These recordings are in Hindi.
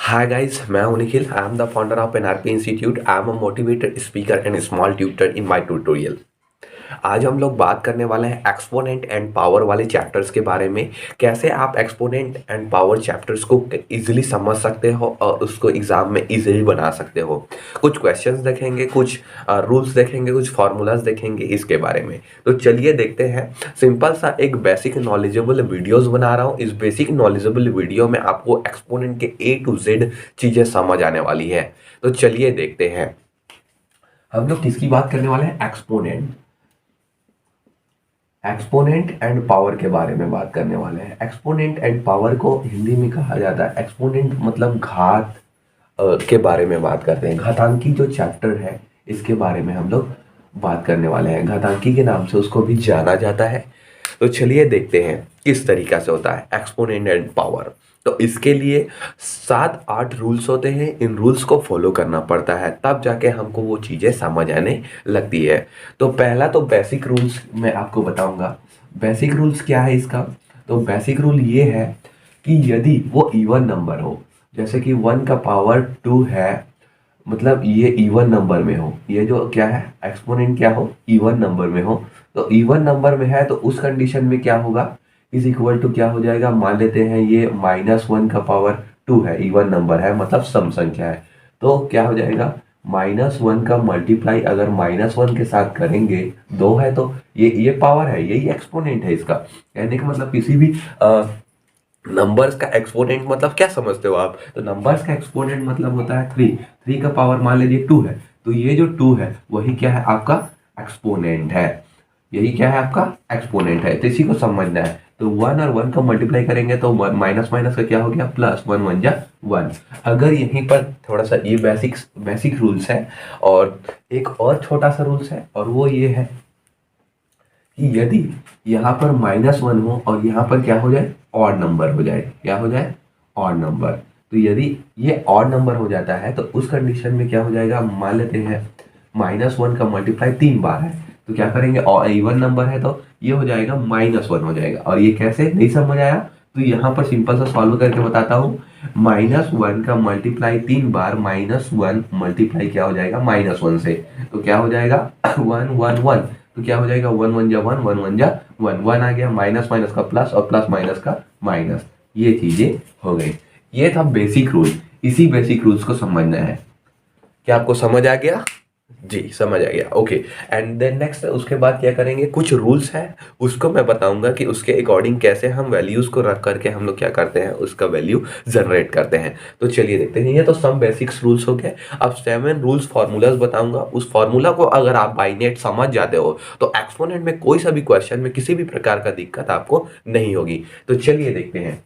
Hi guys, मैं हूं Nikhil. I am the founder of NRP Institute. I am a motivated speaker and small tutor in my tutorial. आज हम लोग बात करने वाले हैं एक्सपोनेंट एंड पावर वाले चैप्टर्स के बारे में. कैसे आप एक्सपोनेंट एंड पावर चैप्टर्स को इजीली समझ सकते हो और उसको एग्जाम में इजीली बना सकते हो. कुछ क्वेश्चंस देखेंगे, कुछ रूल्स देखेंगे, कुछ फार्मूलाज देखेंगे इसके बारे में. तो चलिए देखते हैं. सिंपल सा एक बेसिक नॉलेजेबल वीडियोस बना रहा हूँ. इस बेसिक नॉलेजेबल वीडियो में आपको एक्सपोनेंट के A to Z चीज़ें समझ आने वाली है. तो चलिए देखते हैं. हम लोग किसकी बात करने वाले हैं? एक्सपोनेंट एंड पावर के बारे में बात करने वाले हैं. एक्सपोनेंट एंड पावर को हिंदी में कहा जाता है. एक्सपोनेंट मतलब घात के बारे में बात करते हैं. घातांकी जो चैप्टर है इसके बारे में हम लोग बात करने वाले हैं. घातांकी के नाम से उसको भी जाना जाता है. तो चलिए देखते हैं किस तरीका से होता है एक्सपोनेंट एंड पावर. तो इसके लिए 7-8 रूल्स होते हैं. इन रूल्स को फॉलो करना पड़ता है, तब जाके हमको वो चीज़ें समझ आने लगती है. तो पहला तो बेसिक रूल्स मैं आपको बताऊंगा. बेसिक रूल्स क्या है इसका? तो बेसिक रूल ये है कि यदि वो इवन नंबर हो, जैसे कि 1 का पावर 2 है, मतलब ये इवन नंबर में हो, ये जो क्या है एक्सपोनेंट क्या हो, इवन नंबर में हो. तो इवन नंबर में है तो उस कंडीशन में क्या होगा, इज इक्वल टू क्या हो जाएगा, मान लेते हैं ये -1 का पावर 2 है, इवन नंबर है मतलब सम संख्या है. तो क्या हो जाएगा, -1 का मल्टीप्लाई अगर -1 के साथ करेंगे, 2 है तो ये पावर है, यही एक्सपोनेंट है इसका. कहने का मतलब किसी भी नंबर्स का एक्सपोनेंट मतलब क्या समझते हो आप? तो नंबर्स का एक्सपोनेंट मतलब होता है 3 का पावर मान लीजिए 2 है, तो ये जो 2 है वही क्या है आपका एक्सपोनेंट है. यही क्या है आपका एक्सपोनेंट है. तो इसी को समझना है. तो 1 और 1 का मल्टीप्लाई करेंगे तो माइनस माइनस का क्या हो गया, प्लस. 1 1 जा 1. अगर यहीं पर थोड़ा सा ये बेसिक रूल्स है, और एक और छोटा सा रूल्स है, और वो ये है कि यदि यहाँ पर -1 हो और यहाँ पर क्या हो जाए, ऑड नंबर हो जाए. क्या हो जाए? Odd number. तो यदि ये ऑड नंबर हो जाता है तो उस कंडीशन में क्या हो जाएगा, मान लेते हैं -1 का मल्टीप्लाई 3 बार है, तो क्या करेंगे, और इवन नंबर है तो ये हो जाएगा -1 हो जाएगा. और ये कैसे, नहीं समझ आया? तो यहाँ पर सिंपल सा सॉल्व करके बताता हूँ. -1 का मल्टीप्लाई 3 बार, -1 मल्टीप्लाई क्या हो जाएगा, -1 से, तो क्या हो जाएगा 1 1 1. तो क्या हो जाएगा, 1 1 जा 1, 1 1 जा 1, 1 आ गया, माइनस माइनस का प्लस और प्लस माइनस का माइनस. ये चीजें हो गई. ये था बेसिक रूल. इसी बेसिक रूल्स को समझना है. क्या आपको समझ आ गया? जी समझ आ गया. ओके. एंड देन नेक्स्ट उसके बाद क्या करेंगे, कुछ रूल्स है उसको मैं बताऊंगा कि उसके अकॉर्डिंग कैसे हम वैल्यूज को रख करके हम लोग क्या करते हैं, उसका वैल्यू जनरेट करते हैं. तो चलिए देखते हैं. ये तो सम बेसिक्स रूल्स हो गए. अब 7 रूल्स फार्मूलाज बताऊंगा. उस फार्मूला को अगर आप बाई नेट समझ जाते हो तो एक्सपोनेंट में कोई सा भी क्वेश्चन में किसी भी प्रकार का दिक्कत आपको नहीं होगी. तो चलिए देखते हैं.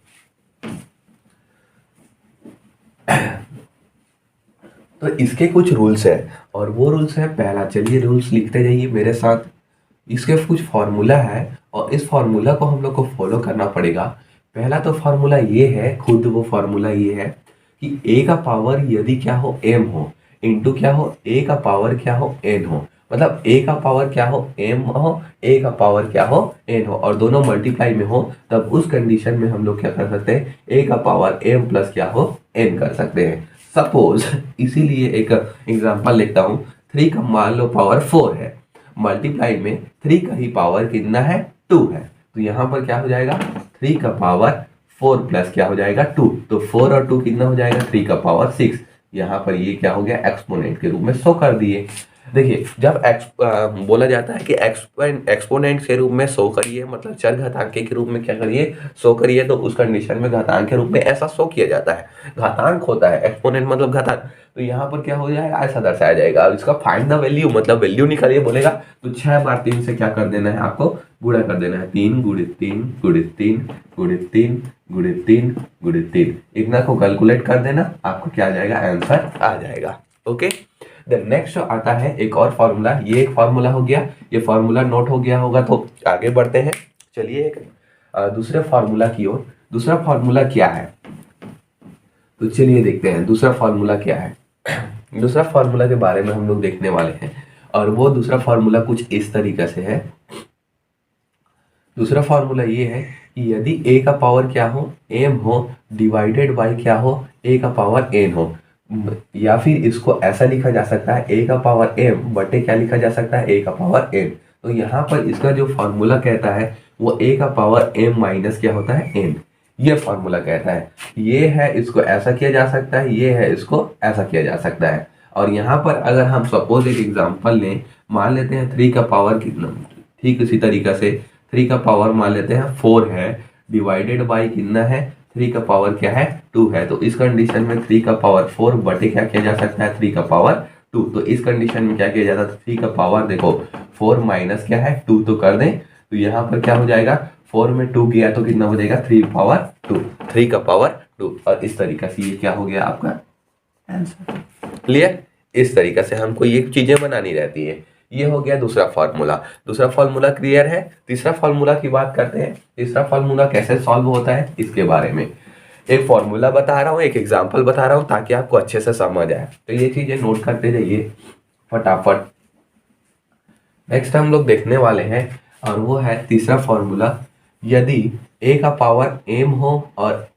तो इसके कुछ रूल्स है, और वो रूल्स है, पहला चलिए रूल्स लिखते जाइए मेरे साथ. इसके कुछ फार्मूला है और इस फार्मूला को हम लोग को फॉलो करना पड़ेगा. पहला तो फार्मूला ये है, खुद वो फार्मूला ये है कि a का पावर यदि क्या हो, m हो, इंटू क्या हो, a का पावर क्या हो, n हो. मतलब a का पावर क्या हो, m हो, a का पावर क्या हो, n हो, और दोनों मल्टीप्लाई में हो, तब उस कंडीशन में हम लोग क्या कर सकते हैं, a का पावर m प्लस क्या हो, n कर सकते हैं. सपोज इसीलिए एक एग्जांपल लिखता हूँ. 3 का मान लो पावर 4 है, मल्टीप्लाई में 3 का ही पावर कितना है, 2 है. तो यहाँ पर क्या हो जाएगा, 3 का पावर 4 प्लस क्या हो जाएगा, 2. तो 4 और 2 कितना हो जाएगा, 3 का पावर 6. यहाँ पर ये क्या हो गया, एक्सपोनेंट के रूप में शो कर दिए. देखिए जब बोला जाता है कि एक्सपोनेंट के रूप में शो करिए, मतलब चर घातांकी के रूप में क्या करिए, शो करिए, तो उस कंडीशन में घातांक के रूप में ऐसा शो किया जाता है. घातांक होता है, एक्सपोनेंट मतलब घातांक. तो यहाँ पर क्या हो जाएगा, ऐसा दर्शाया जाएगा. अब इसका फाइंड द वैल्यू मतलब वैल्यू निकालिए बोलेगा, तो 6 बार 3 से क्या कर देना है, आपको गुणा कर देना है. 3 गुणित 3 गुणित 3 गुणित 3 गुणित 3 गुणित 3, इतना को कैलकुलेट कर देना, आपको क्या आ जाएगा, आंसर आ जाएगा. ओके. देन नेक्स्ट आता है एक और फार्मूला. ये एक फार्मूला हो गया, ये फार्मूला नोट हो गया होगा. तो आगे बढ़ते हैं. चलिए एक दूसरे फार्मूला की ओर. दूसरा फार्मूला क्या है, तो चलिए देखते हैं दूसरा फार्मूला क्या है. दूसरा फार्मूला के बारे में हम लोग देखने वाले हैं, और वो दूसरा फार्मूला कुछ इस तरीके से है. दूसरा फार्मूला ये है कि यदि a का पावर क्या हो, m हो, डिवाइडेड बाय क्या हो, a का पावर n हो। या फिर इसको ऐसा लिखा जा सकता है a का पावर m बटे क्या लिखा जा सकता है, a का पावर n। तो यहाँ पर इसका जो फॉर्मूला कहता है वो a का पावर m माइनस क्या होता है, n। ये फॉर्मूला कहता है। ये है, इसको ऐसा किया जा सकता है, ये है, इसको ऐसा किया जा सकता है। और यहाँ पर अगर हम सपोज एक एग्जांपल लें, मान लेते हैं 3 का पावर कितना, ठीक इसी तरीका से 3 का पावर मान लेते हैं 4 है, डिवाइडेड बाय कितना है, 3 का पावर क्या है, 2 है। तो इस कंडीशन में 3 का पावर 4 बटे क्या किया जा सकता है, 3 का पावर 2। तो इस कंडीशन में क्या किया जाता है, 3 का पावर देखो 4 माइनस क्या है 2 तो कर दें, तो यहाँ पर क्या हो जाएगा, 4 में 2 किया तो कितना हो जाएगा, 3 पावर 2, 3 का पावर 2। और इस तरीका से ये क्या हो गया आपका आंसर। क्लियर? इस तरीका से हमको ये चीजें बनानी रहती है। ये हो गया दूसरा फॉर्मूला। दूसरा फॉर्मूला क्लियर है। तीसरा फॉर्मूला की बात करते हैं। तीसरा फॉर्मूला कैसे सॉल्व होता है इसके बारे में एक फॉर्मूला बता रहा हूँ, एक एग्जांपल बता रहा हूँ ताकि आपको अच्छे से समझ आए। तो ये चीजें नोट करते जाइए फटाफट। नेक्स्ट हम लोग देखने वाले हैं और वो है तीसरा फॉर्मूला। यदि a का पावर m हो और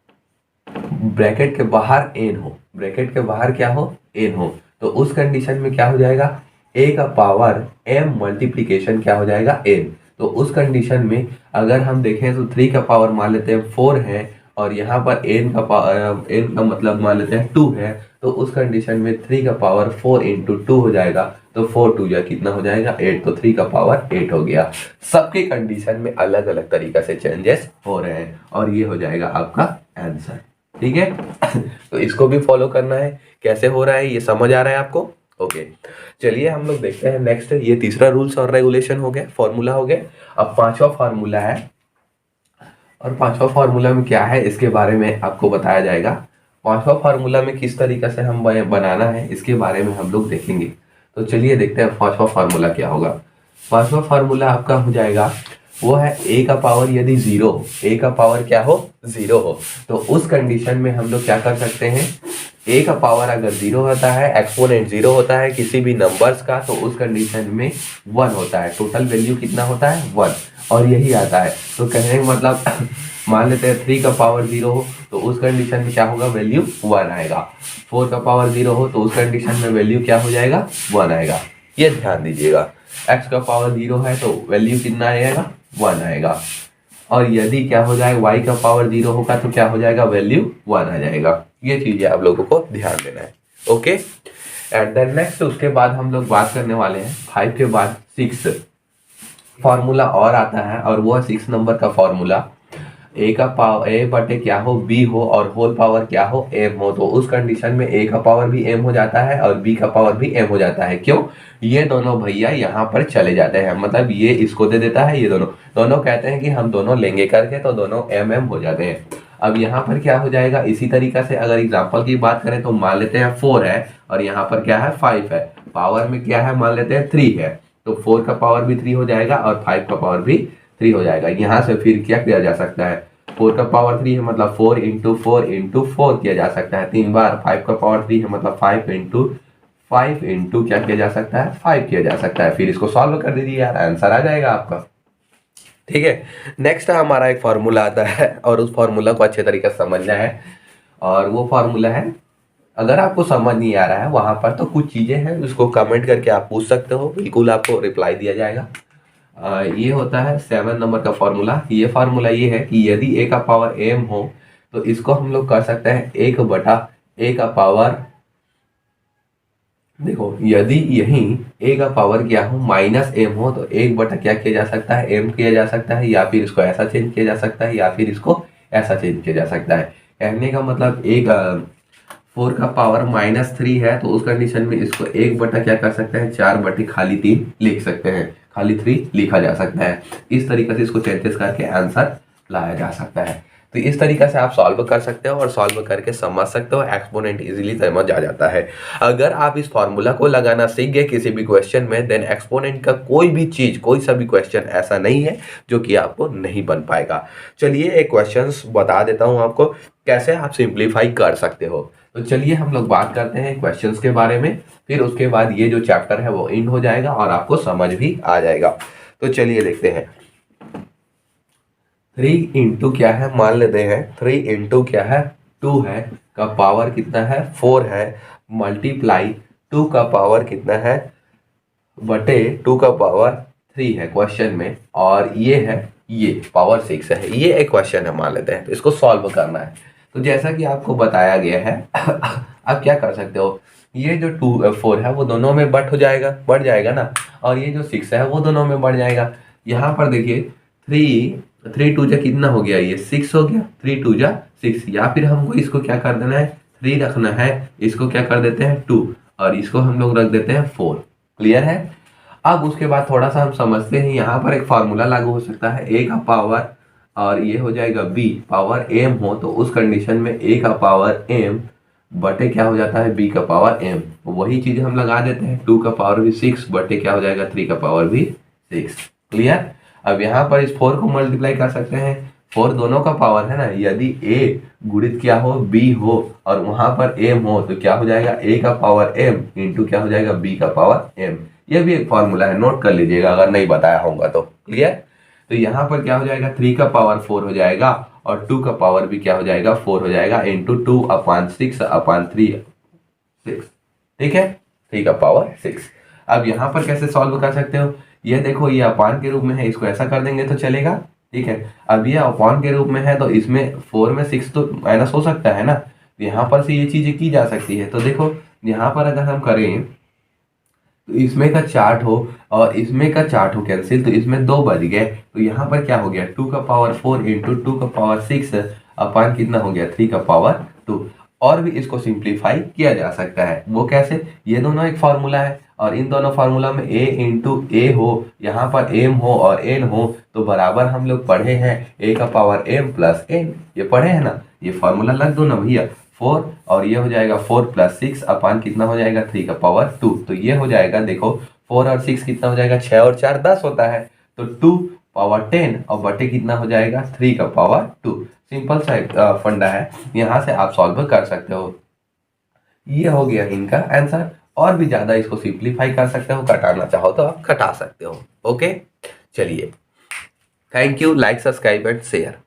ब्रैकेट के बाहर n हो, ब्रैकेट के बाहर क्या हो, n हो, तो उस कंडीशन में क्या हो जाएगा, a का पावर m मल्टीप्लीकेशन क्या हो जाएगा, n। तो उस कंडीशन में अगर हम देखें तो 3 का पावर मान लेते हैं 4 है और यहाँ पर n का मतलब मान लेते हैं 2 है। तो उस कंडीशन में 3 का पावर 4 इंटू 2 हो जाएगा। तो 4 2 जा कितना हो जाएगा, 8। तो 3 का पावर 8 हो गया। सबके कंडीशन में अलग अलग तरीका से चेंजेस हो रहे हैं और ये हो जाएगा आपका आंसर। ठीक है तो इसको भी फॉलो करना है। कैसे हो रहा है ये समझ आ रहा है आपको? ओके चलिए हम लोग देखते हैं नेक्स्ट। ये तीसरा रूल्स और रेगुलेशन हो गया, फॉर्मूला हो गया। अब पांचवा फॉर्मूला है और पांचवा फार्मूला में क्या है इसके बारे में आपको बताया जाएगा। पांचवा फार्मूला में किस तरीके से हम बनाना है इसके बारे में हम लोग देखेंगे। तो चलिए देखते हैं पांचवा फार्मूला क्या होगा। पांचवा फार्मूला आपका हो जाएगा वो है a का पावर यदि 0 हो, a का पावर क्या हो, 0 हो, तो उस कंडीशन में हम लोग क्या कर सकते हैं, a का पावर अगर 0 होता है, एक्सपोनेंट 0 होता है किसी भी नंबर्स का, तो उस कंडीशन में 1 होता है। टोटल वैल्यू कितना होता है, 1, और यही आता है। तो कहने का मतलब मान लेते हैं 3 का पावर 0 हो तो उस कंडीशन में क्या होगा, वैल्यू 1 आएगा। 4 का पावर 0 हो तो उस कंडीशन में वैल्यू क्या हो जाएगा, 1 आएगा। ये ध्यान दीजिएगा। x का पावर 0 है तो वैल्यू कितना आएगा, 1 आएगा। और यदि क्या हो जाए y का पावर 0 होगा तो क्या हो जाएगा, वैल्यू 1 आ जाएगा। ये चीजें आप लोगों को ध्यान देना है। ओके एंड देन नेक्स्ट उसके बाद हम लोग बात करने वाले हैं 5 के बाद 6 फॉर्मूला और आता है और वो है 6 नंबर का फॉर्मूला। a का पावर a बटे क्या हो, b हो और होल पावर क्या हो, m हो, तो उस कंडीशन में a का पावर भी m हो जाता है और b का पावर भी m हो जाता है। क्यों, ये दोनों भैया यहाँ पर चले जाते हैं, मतलब ये इसको दे देता है, ये दोनों कहते हैं कि हम दोनों लेंगे करके, तो दोनों m हो जाते हैं। अब यहाँ पर क्या हो जाएगा, इसी तरीका से अगर एग्जाम्पल की बात करें तो मान लेते हैं 4 है और यहाँ पर क्या है 5 है, पावर में क्या है मान लेते हैं 3 है, तो 4 का पावर भी 3 हो जाएगा और 5 का पावर भी 3 हो जाएगा। यहाँ से फिर क्या किया जा सकता है, 4 का पावर 3 है मतलब 4 इंटू 4 इंटू 4 किया जा सकता है 3 बार। 5 का पावर 3 है मतलब 5 इंटू 5 इंटू क्या किया जा सकता है, 5 किया जा सकता है। फिर इसको सॉल्व कर दीजिए यार, आंसर आ जाएगा आपका। ठीक है, नेक्स्ट हमारा एक फॉर्मूला आता है और उस फॉर्मूला को अच्छे तरीके से समझना है। और वो फॉर्मूला है, अगर आपको समझ नहीं आ रहा है वहां पर तो कुछ चीजें हैं उसको कमेंट करके आप पूछ सकते हो, बिल्कुल आपको रिप्लाई दिया जाएगा। ये होता है 7 नंबर का फॉर्मूला। ये फार्मूला ये है कि यदि a का पावर m हो तो इसको हम लोग कर सकते हैं 1 बटा a का पावर, देखो यदि यही a का पावर क्या हो माइनस m हो तो 1 बटा क्या किया जा सकता है, m किया जा सकता है, या फिर इसको ऐसा चेंज किया जा सकता है या फिर इसको ऐसा चेंज किया जा सकता है। कहने का मतलब 4 का पावर -3 है तो उस कंडीशन में इसको 1 बटा क्या कर सकते हैं, 4 बटे खाली 3 लिख सकते हैं, खाली 3 लिखा जा सकता है। इस तरीके से इसको चेंजेस करके आंसर लाया जा सकता है। तो इस तरीके से आप सॉल्व कर सकते हो और सॉल्व करके समझ सकते हो, एक्सपोनेंट इजीली समझ आ जाता है। अगर आप इस फॉर्मूला को लगाना सीख गए किसी भी क्वेश्चन में, देन एक्सपोनेंट का कोई भी चीज, कोई सा भी क्वेश्चन ऐसा नहीं है जो कि आपको नहीं बन पाएगा। चलिए एक क्वेश्चन बता देता हूं आपको कैसे आप सिंप्लीफाई कर सकते हो। तो चलिए हम लोग बात करते हैं क्वेश्चंस के बारे में, फिर उसके बाद ये जो चैप्टर है वो एंड हो जाएगा और आपको समझ भी आ जाएगा। तो चलिए देखते हैं। थ्री इंटू क्या है, मान लेते हैं 3 इंटू क्या है 2 है, का पावर कितना है 4 है, मल्टीप्लाई 2 का पावर कितना है बटे 2 का पावर 3 है क्वेश्चन में, और ये है ये पावर 6 है। ये एक क्वेश्चन है मान लेते हैं, तो इसको सॉल्व करना है। तो जैसा कि आपको बताया गया है आप क्या कर सकते हो, ये जो 4 है वो दोनों में बढ़ जाएगा ना, और ये जो 6 है वो दोनों में बढ़ जाएगा। यहाँ पर देखिए 3 जा कितना हो गया, ये 6 हो गया, 3 जा 6, या फिर हमको इसको क्या कर देना है 3 रखना है, इसको क्या कर देते हैं 2, और इसको हम लोग रख देते हैं 4। क्लियर है। अब उसके बाद थोड़ा सा हम समझते हैं, यहाँ पर एक फार्मूला लागू हो सकता है, ए का पावर और ये हो जाएगा बी पावर एम हो, तो उस कंडीशन में ए का पावर एम बटे क्या हो जाता है बी का पावर एम, वही चीज हम लगा देते हैं, 2 का पावर भी 6 बटे क्या हो जाएगा 3 का पावर भी 6। क्लियर। अब यहाँ पर इस 4 को मल्टीप्लाई कर सकते हैं, 4 दोनों का पावर है ना, यदि ए गुणित क्या हो बी हो और वहां पर एम हो, तो क्या हो जाएगा ए का पावर एम इंटू क्या हो जाएगा बी का पावर एम। ये भी एक फॉर्मूला है, नोट कर लीजिएगा अगर नहीं बताया होगा तो। क्लियर। तो यहाँ पर क्या हो जाएगा 3 का पावर 4 हो जाएगा, और 2 का पावर भी क्या हो जाएगा 4 हो जाएगा, इंटू 2/6/3 6। ठीक है, 3 का पावर 6। अब यहाँ पर कैसे सॉल्व कर सकते हो, ये देखो ये अपान के रूप में है, इसको ऐसा कर देंगे तो चलेगा। ठीक है, अब ये अपान के रूप में है तो इसमें 4 में 6 तो माइनस हो सकता है ना, तो यहाँ पर से ये चीजें की जा सकती है। तो देखो यहाँ पर अगर हम करें तो इसमें का चार्ट हो और इसमें का चार्ट हो कैंसिल, तो इसमें 2 बच गए, तो यहाँ पर क्या हो गया 2 का पावर 4 इंटू 2 का पावर 6 अपान कितना हो गया 3 का पावर 2। और भी इसको सिंप्लीफाई किया जा सकता है, वो कैसे, ये दोनों एक फार्मूला है और इन दोनों फार्मूला में a इंटू ए हो, यहाँ पर m हो और n हो, तो बराबर हम लोग पढ़े हैं a का पावर m प्लस n, ये पढ़े हैं ना, ये फार्मूला लग दो ना भैया 4, और ये हो जाएगा 4 प्लस 6 अपान कितना हो जाएगा 3 का पावर 2। तो ये हो जाएगा देखो 4 और 6 कितना हो जाएगा 6 और 4 10 होता है, तो 2 पावर 10 और बटे कितना हो जाएगा 3 का पावर 2। सिंपल सा फंडा है, यहाँ से आप सॉल्व कर सकते हो। ये हो गया इनका आंसर, और भी ज्यादा इसको सिंप्लीफाई कर सकते हो, कटाना चाहो तो आप कटा सकते हो। ओके चलिए, thank you, like subscribe and share.